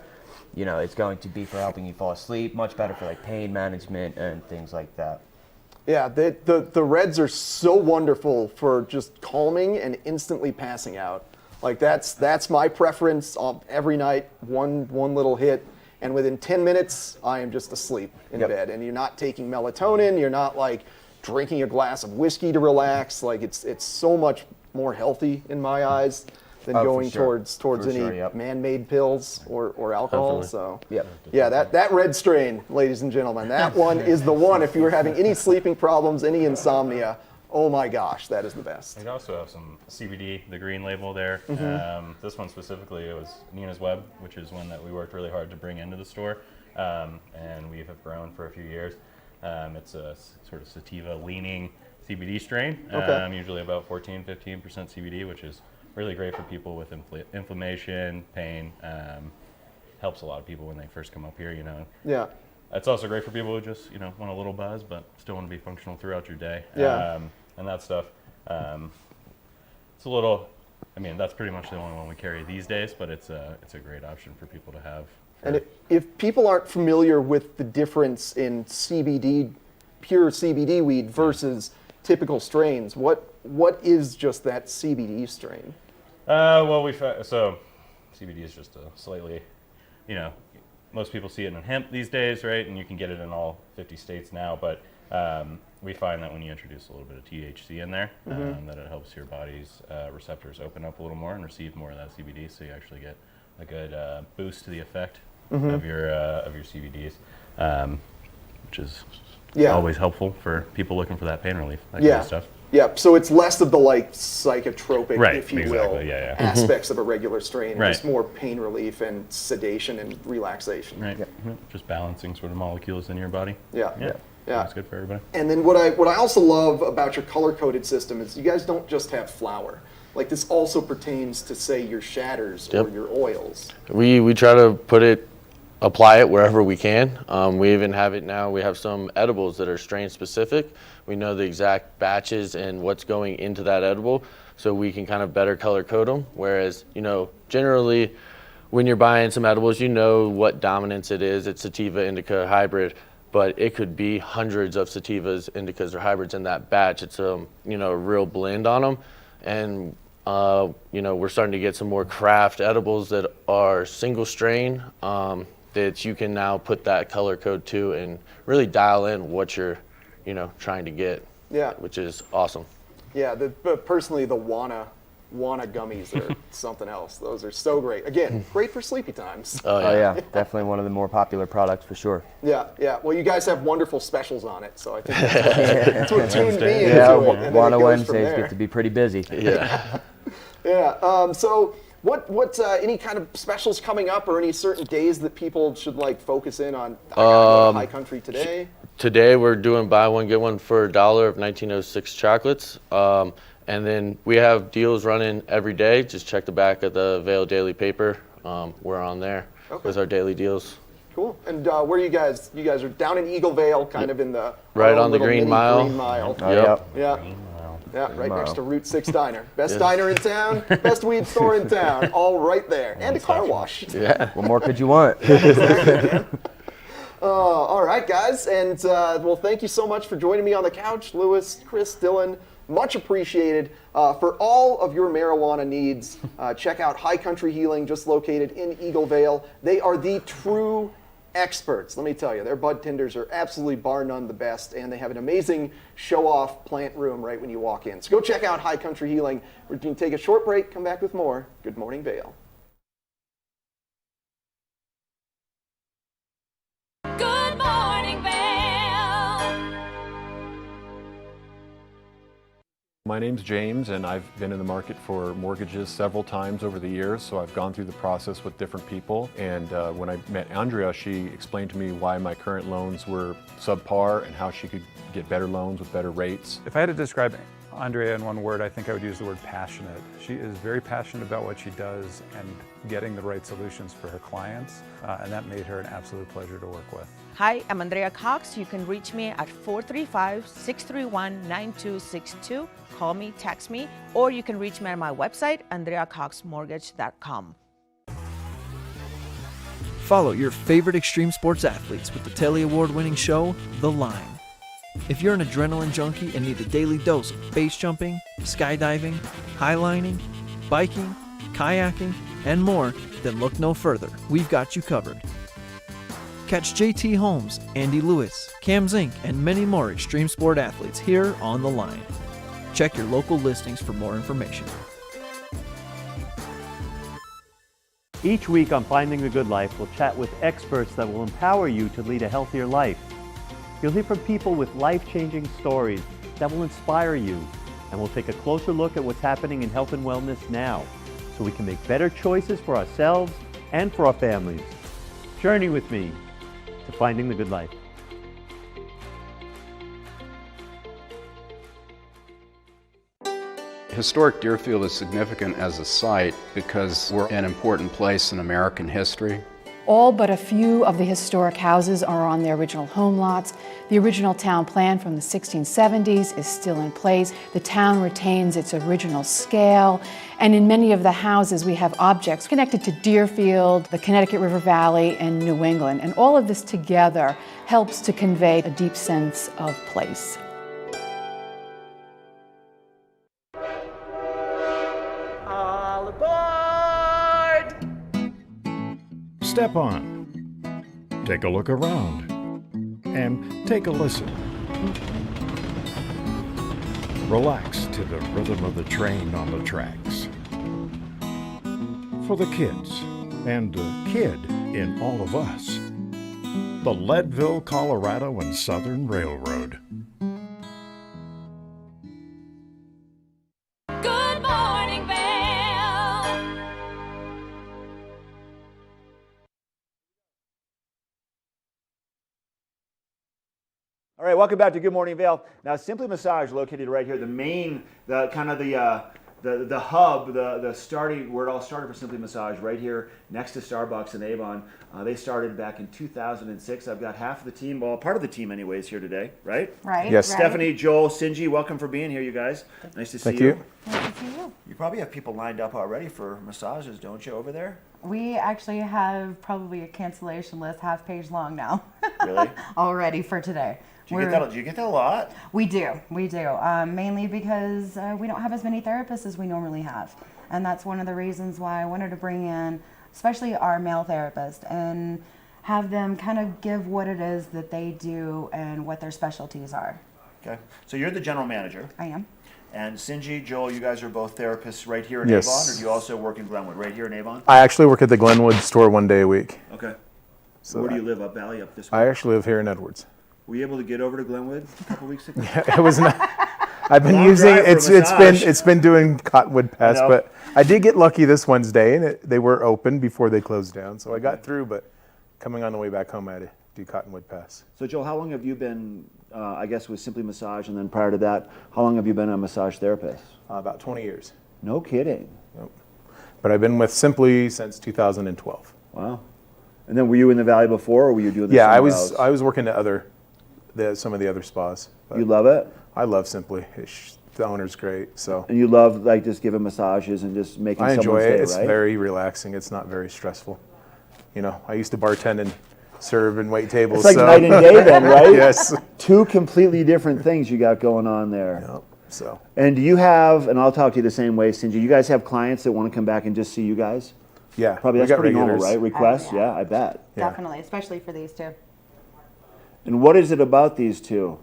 It's going to be for helping you fall asleep, much better for like pain management and things like that.
Yeah, the reds are so wonderful for just calming and instantly passing out. Like that's my preference every night, one little hit. And within 10 minutes, I am just asleep in bed. And you're not taking melatonin. You're not like drinking a glass of whiskey to relax. Like it's so much more healthy in my eyes than going towards any man-made pills or alcohol.
Definitely.
So yeah, that red strain, ladies and gentlemen, that one is the one. If you were having any sleeping problems, any insomnia, oh my gosh, that is the best.
We also have some CBD, the green label there. This one specifically, it was Nina's Web, which is one that we worked really hard to bring into the store, and we have grown for a few years. It's a sort of sativa-leaning CBD strain, usually about 15% CBD, which is really great for people with inflammation, pain. Helps a lot of people when they first come up here,
Yeah.
It's also great for people who just, want a little buzz, but still want to be functional throughout your day.
Yeah.
And that stuff. It's a little, that's pretty much the only one we carry these days, but it's a great option for people to have.
And if people aren't familiar with the difference in CBD, pure CBD weed versus typical strains, what is just that CBD strain?
Well, so CBD is just a slightly, most people see it in hemp these days, right? And you can get it in all 50 states now, but we find that when you introduce a little bit of THC in there, that it helps your body's receptors open up a little more and receive more of that CBD, so you actually get a good boost to the effect of your CBDs, which is
Yeah.
Always helpful for people looking for that pain relief, that
Yeah.
kind of stuff.
Yeah, so it's less of the like psychotropic,
Right,
if you
exactly,
will,
yeah.
aspects of a regular strain.
Right.
It's more pain relief and sedation and relaxation.
Right. Just balancing sort of molecules in your body.
Yeah.
Yeah.
Yeah.
That's good for everybody.
And then what I also love about your color-coded system is you guys don't just have flour. Like this also pertains to, say, your shatters or your oils.
We try to apply it wherever we can. We even have it now. We have some edibles that are strain specific. We know the exact batches and what's going into that edible, so we can kind of better color code them. Whereas, generally when you're buying some edibles, you know what dominance it is. It's sativa, indica, hybrid, but it could be hundreds of sativas, indicas, or hybrids in that batch. It's a real blend on them. And we're starting to get some more craft edibles that are single strain, that you can now put that color code to and really dial in what you're trying to get.
Yeah.
Which is awesome.
Yeah, personally the Wana gummies are something else. Those are so great. Again, great for sleepy times.
Oh yeah, definitely one of the more popular products for sure.
Yeah. Well, you guys have wonderful specials on it, so I think that's what tuned me into it.
Yeah, Wana Wednesdays get to be pretty busy.
Yeah.
Yeah. So what any kind of specials coming up, or any certain days that people should focus in on? I gotta go to High Country today.
Today we're doing buy one get one for $1 of 1906 chocolates. And then we have deals running every day. Just check the back of the Vail Daily paper. We're on there with our daily deals.
Cool. And where you guys are down in Eagle Vale, kind of in the
right on the Green Mile.
Green Mile.
Yep.
Yeah, right next to Route 6 Diner. Best diner in town, best weed store in town, all right there. And a car wash.
Yeah.
What more could you want?
Exactly, man. All right, guys. And well, thank you so much for joining me on the couch, Lewis, Chris, Dylan. Much appreciated. For all of your marijuana needs, check out High Country Healing, just located in Eagle Vale. They are the true experts. Let me tell you, their bud tenders are absolutely bar none the best, and they have an amazing show-off plant room right when you walk in. So go check out High Country Healing. We're going to take a short break, come back with more. Good morning, Vail.
Good morning, Vail.
My name's James, and I've been in the market for mortgages several times over the years, so I've gone through the process with different people. And when I met Andrea, she explained to me why my current loans were subpar and how she could get better loans with better rates.
If I had to describe Andrea in one word, I think I would use the word passionate. She is very passionate about what she does and getting the right solutions for her clients, and that made her an absolute pleasure to work with.
Hi, I'm Andrea Cox. You can reach me at 435-631-9262. Call me, text me, or you can reach me at my website, andreacoxmortgage.com.
Follow your favorite extreme sports athletes with the Telly Award-winning show, The Line. If you're an adrenaline junkie and need a daily dose of base jumping, skydiving, highlining, biking, kayaking, and more, then look no further. We've got you covered. Catch JT Holmes, Andy Lewis, Cam Zink, and many more extreme sport athletes here on The Line. Check your local listings for more information.
Each week on Finding the Good Life, we'll chat with experts that will empower you to lead a healthier life. You'll hear from people with life-changing stories that will inspire you, and we'll take a closer look at what's happening in health and wellness now, so we can make better choices for ourselves and for our families. Journey with me to Finding the Good Life.
Historic Deerfield is significant as a site because we're an important place in American history.
All but a few of the historic houses are on their original home lots. The original town plan from the 1670s is still in place. The town retains its original scale, and in many of the houses we have objects connected to Deerfield, the Connecticut River Valley, and New England. And all of this together helps to convey a deep sense of place.
All aboard!
Step on. Take a look around. And take a listen. Relax to the rhythm of the train on the tracks. For the kids and the kid in all of us. the Leadville, Colorado and Southern Railroad.
Good morning, Vail.
All right, welcome back to Good Morning Vail. Now, Simply Massage, located right here, the main, the hub, the starting, where it all started for Simply Massage, right here next to Starbucks in Avon. They started back in 2006. I've got half of the team, well, part of the team anyways, here today, right?
Right.
Yes.
Right.
Stephanie, Joel, Sinji, welcome for being here, you guys. Nice to see
Thank
you.
you. Nice to see you.
You probably have people lined up already for massages, don't you, over there?
We actually have probably a cancellation list half page long now.
Really?
Already for today.
Do you get that a lot?
We do. Mainly because we don't have as many therapists as we normally have. And that's one of the reasons why I wanted to bring in, especially our male therapist, and have them kind of give what it is that they do and what their specialties are.
Okay. So you're the general manager.
I am.
And Sinji, Joel, you guys are both therapists right here in
Yes.
Avon, or do you also work in Glenwood, right here in Avon?
I actually work at the Glenwood store 1 day a week.
Okay.
So
Where do you live, up Valley, up this way?
I actually live here in Edwards.
Were you able to get over to Glenwood a couple weeks ago?
It was not. I've been
Long
using
drive for a massage.
it's been doing Cottonwood Pass,
I know.
but I did get lucky this Wednesday, and they were open before they closed down, so I got through. But coming on the way back home, I had to do Cottonwood Pass.
So Joel, how long have you been, I guess with Simply Massage, and then prior to that, how long have you been a massage therapist?
About 20 years.
No kidding.
Nope. But I've been with Simply since 2012.
Wow. And then were you in the Valley before, or were you doing this
Yeah, I
somewhere
was.
else?
I was working at some of the other spas. but
You love it?
I love Simply. The owner's great. So.
And you love like just giving massages and just making
I
someone
enjoy
stay,
it. It's
right?
very relaxing. It's not very stressful. You know, I used to bartend and serve and wait tables.
It's like night and day then, right?
Yes.
Two completely different things you got going on there.
Yep. So.
And do you have, and I'll talk to you the same way, Sinji, you guys have clients that want to come back and just see you guys?
Yeah.
Probably
we
that's
got
pretty normal,
regulars.
right? Requests? Yeah, I bet.
Definitely, especially for these two.
And what is it about these two,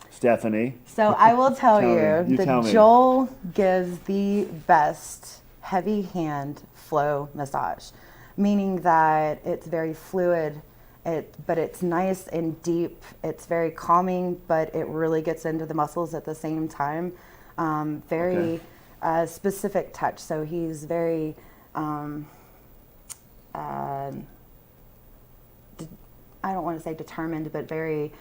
Stephanie?
So I will tell you
tell
that
me.
Joel gives the best heavy hand flow massage, meaning that it's very fluid, but it's nice and deep. It's very calming, but it really gets into the muscles at the same time. Very specific touch. So he's very I don't want to say determined, but very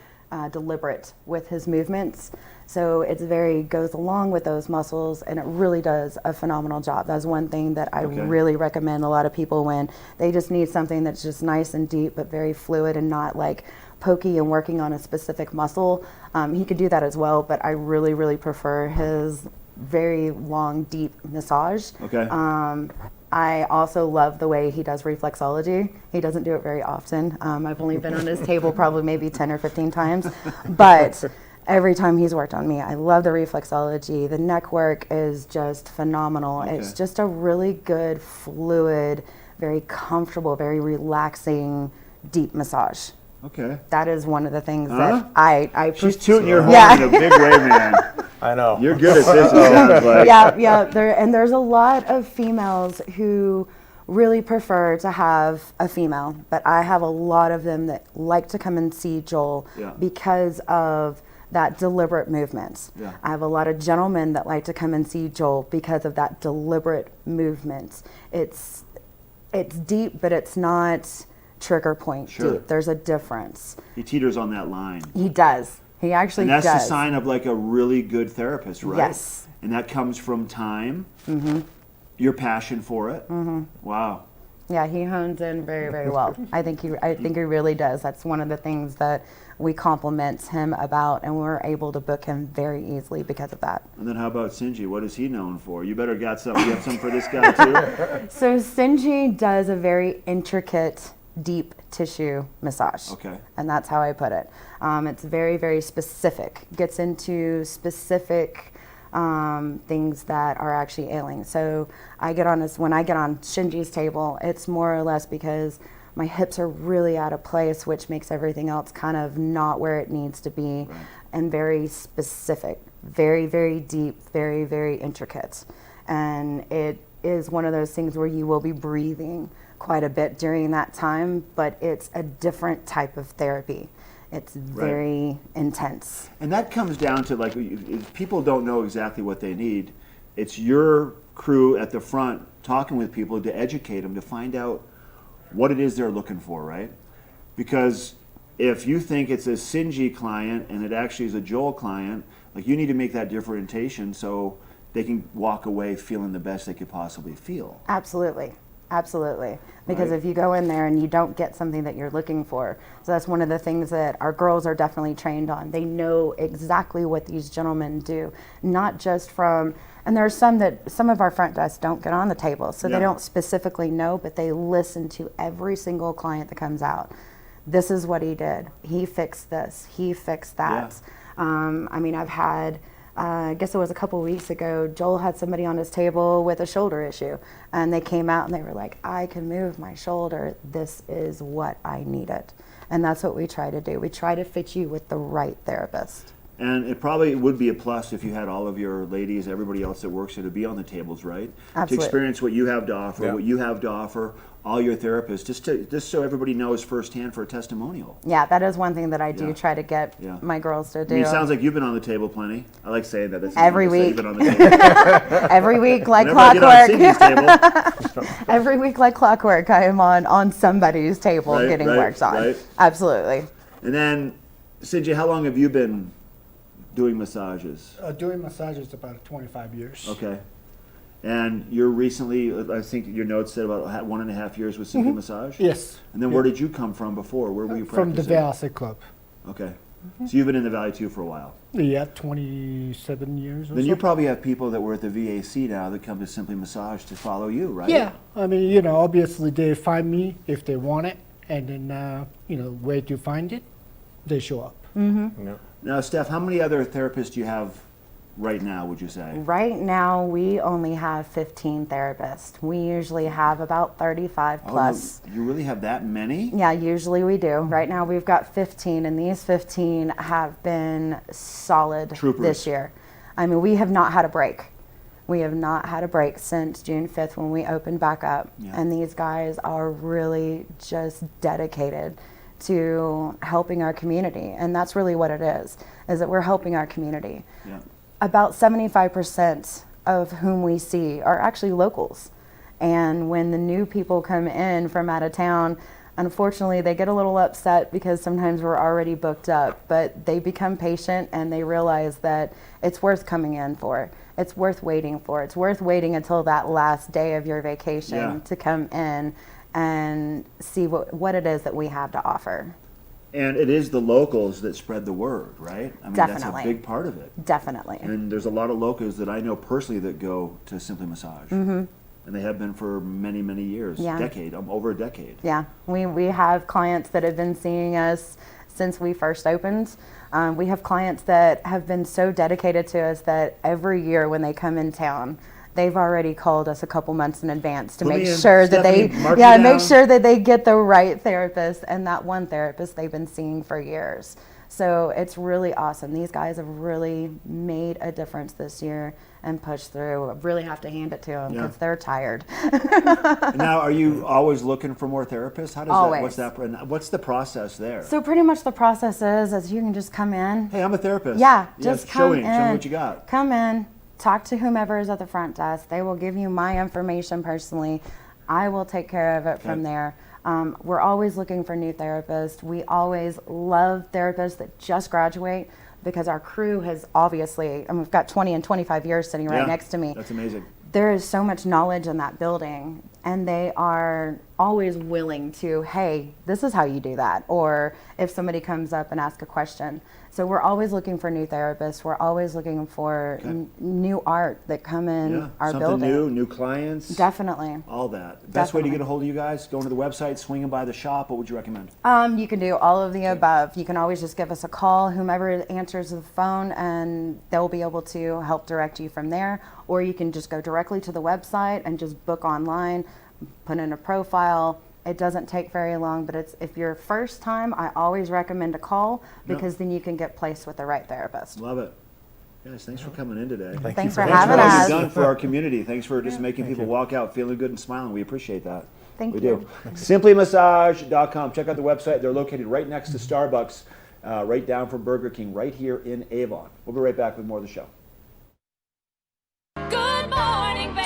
deliberate with his movements. So it's goes along with those muscles, and it really does a phenomenal job. That's one thing that I really recommend a lot of people when they just need something that's just nice and deep, but very fluid and not like pokey and working on a specific muscle. He could do that as well, but I really, really prefer his very long, deep massage.
Okay.
I also love the way he does reflexology. He doesn't do it very often. I've only been on his table probably maybe 10 or 15 times, but every time he's worked on me, I love the reflexology. The neck work is just phenomenal.
Okay.
It's just a really good, fluid, very comfortable, very relaxing, deep massage.
Okay.
That is one of the things that I
She's tooting your horn in a big way, man.
I know.
You're good at this, it sounds like.
Yeah. There's a lot of females who really prefer to have a female, but I have a lot of them that like to come and see Joel because of that deliberate movement.
Yeah.
I have a lot of gentlemen that like to come and see Joel because of that deliberate movement. It's deep, but it's not trigger point deep. There's a difference.
He teeters on that line.
He does. He actually
And that's
does.
the sign of like a really good therapist, right?
Yes.
And that comes from time,
Mm-hmm.
your passion for it.
Mm-hmm.
Wow.
Yeah, he hones in very, very well. I think he really does. That's one of the things that we compliment him about, and we're able to book him very easily because of that.
And then how about Sinji? What is he known for? You better got something. You have something for this guy too.
So Sinji does a very intricate, deep tissue massage.
Okay.
And that's how I put it. It's very, very specific. Gets into specific things that are actually ailing. So when I get on Shinji's table, it's more or less because my hips are really out of place, which makes everything else kind of not where it needs to be, and very specific, very, very deep, very, very intricate. And it is one of those things where you will be breathing quite a bit during that time, but it's a different type of therapy. It's very intense.
And that comes down to, like, if people don't know exactly what they need, it's your crew at the front talking with people to educate them, to find out what it is they're looking for, right? Because if you think it's a Sinji client and it actually is a Joel client, like, you need to make that differentiation so they can walk away feeling the best they could possibly feel.
Absolutely. Absolutely. Because
Right.
if you go in there and you don't get something that you're looking for, so that's one of the things that our girls are definitely trained on. They know exactly what these gentlemen do, not just from, and there are some of our front desks don't get on the table, so they don't specifically know, but they listen to every single client that comes out. This is what he did. He fixed this. He fixed that. I mean, I've had, I guess it was a couple weeks ago, Joel had somebody on his table with a shoulder issue, and they came out and they were like, I can move my shoulder. This is what I needed. And that's what we try to do. We try to fit you with the right therapist.
And it probably would be a plus if you had all of your ladies, everybody else that works here, to be on the tables, right?
Absolutely.
To experience what you have to offer, what you have to offer, all your therapists, just so everybody knows firsthand for a testimonial.
Yeah, that is one thing that I do try to get my girls to do.
I mean, it sounds like you've been on the table plenty. I like saying that. That's
every
easy to say.
week.
You've been on the table.
Every week, like
Whenever I get on
clockwork.
Cindy's table.
Every week, like clockwork, I am on somebody's table getting worked on.
Right.
Absolutely.
And then, Cindy, how long have you been doing massages?
Doing massages about 25 years.
Okay. And you're recently, I think your notes said about 1.5 years with Simply Massage?
Yes.
And then where did you come from before? Where were you
From
practicing?
the Vail Club.
Okay. So you've been in the Valley too for a while.
Yeah, 27 years or
Then
so.
you probably have people that were at the VAC now that come to Simply Massage to follow you, right?
Yeah, I mean, obviously they find me if they want it, and then, where to find it, they show up.
Mm-hmm.
Now, Steph, how many other therapists do you have right now, would you say?
Right now, we only have 15 therapists. We usually have about 35 plus.
You really have that many?
Yeah, usually we do. Right now, we've got 15, and these 15 have been solid
Troopers.
this year. I mean, we have not had a break. We have not had a break since June 5th when we opened back up.
Yeah.
And these guys are really just dedicated to helping our community. And that's really what it is that we're helping our community.
Yeah.
About 75% of whom we see are actually locals. And when the new people come in from out of town, unfortunately, they get a little upset because sometimes we're already booked up, but they become patient and they realize that it's worth coming in for. It's worth waiting for. It's worth waiting until that last day of your vacation to come in and see what it is that we have to offer.
And it is the locals that spread the word, right? I mean,
Definitely.
that's a big part of it.
Definitely.
And there's a lot of locals that I know personally that go to Simply Massage.
Mm-hmm.
And they have been for many, many years, over a decade.
Yeah, we have clients that have been seeing us since we first opened. We have clients that have been so dedicated to us that every year when they come in town, they've already called us a couple months in advance to make sure that make sure that they get the right therapist and that one therapist they've been seeing for years. So it's really awesome. These guys have really made a difference this year and pushed through. I really have to hand it to them because they're tired.
Now, are you always looking for more therapists? How does
Always.
What's the process there?
So pretty much the process is you can just come in.
Hey, I'm a therapist.
Yeah, just come in.
Show me what you got.
Come in, talk to whomever is at the front desk. They will give you my information personally. I will take care of it from there. We're always looking for new therapists. We always love therapists that just graduate because our crew has obviously, and we've got 20 and 25 years sitting right next to me.
That's amazing.
There is so much knowledge in that building, and they are always willing to, hey, this is how you do that, or if somebody comes up and asks a question. So we're always looking for new therapists. We're always looking for new art that come in our building.
Something new clients.
Definitely.
All that. Best way to get a hold of you guys, going to the website, swinging by the shop, what would you recommend?
You can do all of the above. You can always just give us a call, whomever answers the phone, and they'll be able to help direct you from there. Or you can just go directly to the website and just book online, put in a profile. It doesn't take very long, but if you're first time, I always recommend a call because then you can get placed with the right therapist.
Love it. Guys, thanks for coming in today.
Thanks for having us.
Thanks for all you've done for our community. Thanks for just making people walk out feeling good and smiling. We appreciate that.
Thank
we
you.
do. Simplymassage.com. Check out the website. They're located right next to Starbucks, right down from Burger King, right here in Avon. We'll be right back with more of the show.
Good morning, Vail.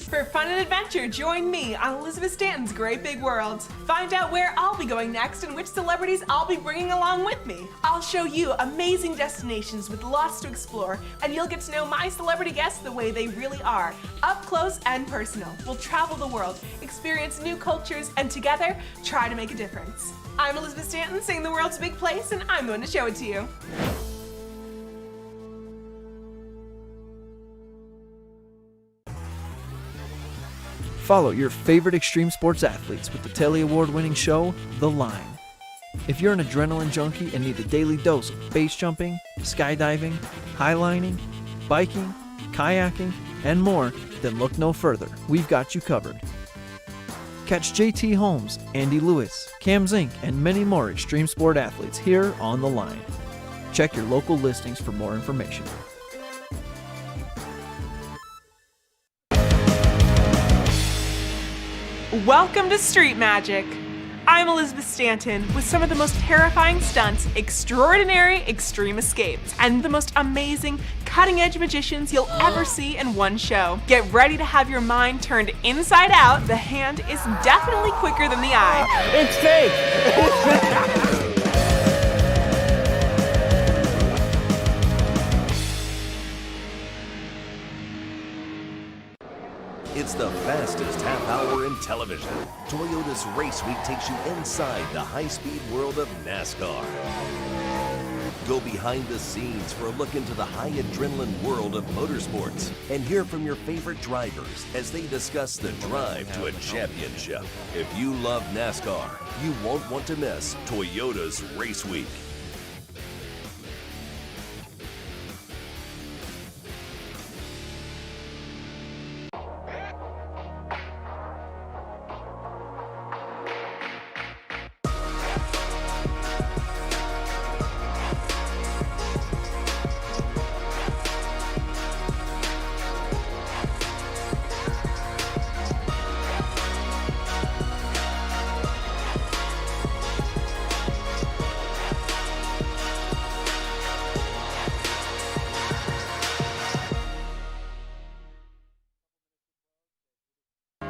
For fun and adventure, join me on Elizabeth Stanton's Great Big World. Find out where I'll be going next and which celebrities I'll be bringing along with me. I'll show you amazing destinations with lots to explore, and you'll get to know my celebrity guests the way they really are, up close and personal. We'll travel the world, experience new cultures, and together, try to make a difference. I'm Elizabeth Stanton, saying the world's a big place, and I'm going to show it to you.
Follow your favorite extreme sports athletes with the Telly Award-winning show, The Line. If you're an adrenaline junkie and need a daily dose of base jumping, skydiving, highlining, biking, kayaking, and more, then look no further. We've got you covered. Catch JT Holmes, Andy Lewis, Cam Zink, and many more extreme sport athletes here on The Line. Check your local listings for more information.
Welcome to Street Magic. I'm Elizabeth Stanton with some of the most terrifying stunts, extraordinary extreme escapes, and the most amazing cutting-edge magicians you'll ever see in one show. Get ready to have your mind turned inside out. The hand is definitely quicker than the eye.
It's fake!
It's the fastest half hour in television. Toyota's Race Week takes you inside the high-speed world of NASCAR. Go behind the scenes for a look into the high adrenaline world of motorsports and hear from your favorite drivers as they discuss the drive to a championship. If you love NASCAR, you won't want to miss Toyota's Race Week.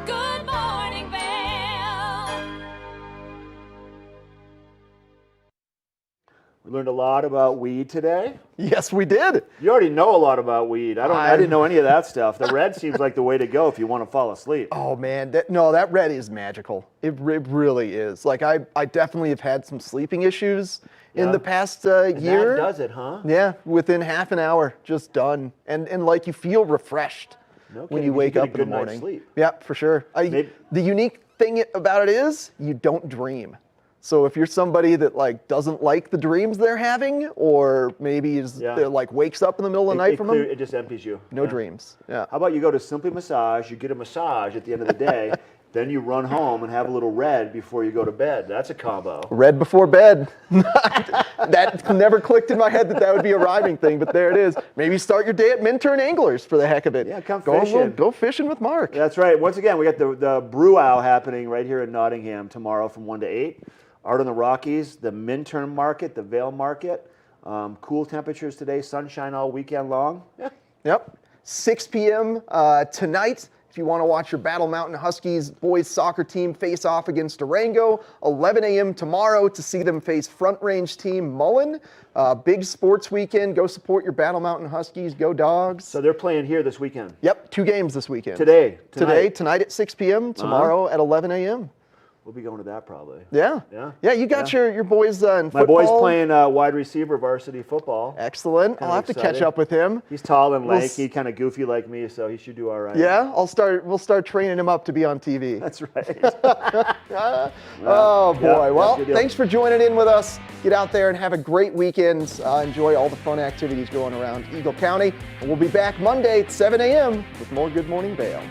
Good morning, Vail.
We learned a lot about weed today.
Yes, we did.
You already know a lot about weed. I didn't know any of that stuff. The red seems like the way to go if you want to fall asleep.
Oh man, that red is magical. It really is. Like I definitely have had some sleeping issues in the past year.
That does it, huh?
Yeah, within half an hour, just done. And like you feel refreshed when you wake up in the morning.
Sleep.
Yeah, for sure. The unique thing about it is you don't dream. So if you're somebody that like doesn't like the dreams they're having, or maybe they're like wakes up in the middle of the night from them,
it just empties you.
no dreams. Yeah.
How about you go to Simply Massage, you get a massage at the end of the day, then you run home and have a little red before you go to bed. That's a combo.
Red before bed. That never clicked in my head that would be a rhyming thing, but there it is. Maybe start your day at Minturn Anglers for the heck of it.
Yeah, come
go
fishing.
Go fishing with Mark.
That's right. Once again, we got the Brew Owl happening right here in Nottingham tomorrow from 1 to 8. Out on the Rockies, the Minturn Market, the Vail Market. Cool temperatures today, sunshine all weekend long. Yeah.
Yep. 6 p.m. Tonight. If you want to watch your Battle Mountain Huskies boys soccer team face off against Durango, 11 a.m. tomorrow to see them face Front Range team Mullen. Big sports weekend. Go support your Battle Mountain Huskies. Go Dogs.
So they're playing here this weekend?
Yep, 2 games this weekend. Tonight at 6 p.m., tomorrow at 11 a.m.
We'll be going to that probably.
Yeah. You got your boys in football.
My boy's playing wide receiver varsity football.
Excellent. I'll have to catch up with him.
He's tall and lanky, kind of goofy like me, so he should do all right.
Yeah, we'll start training him up to be on TV.
That's right.
Oh boy. Well,
good deal.
thanks for joining in with us. Get out there and have a great weekend. Enjoy all the fun activities going around Eagle County. And we'll be back Monday at 7 a.m. with more Good Morning Vail.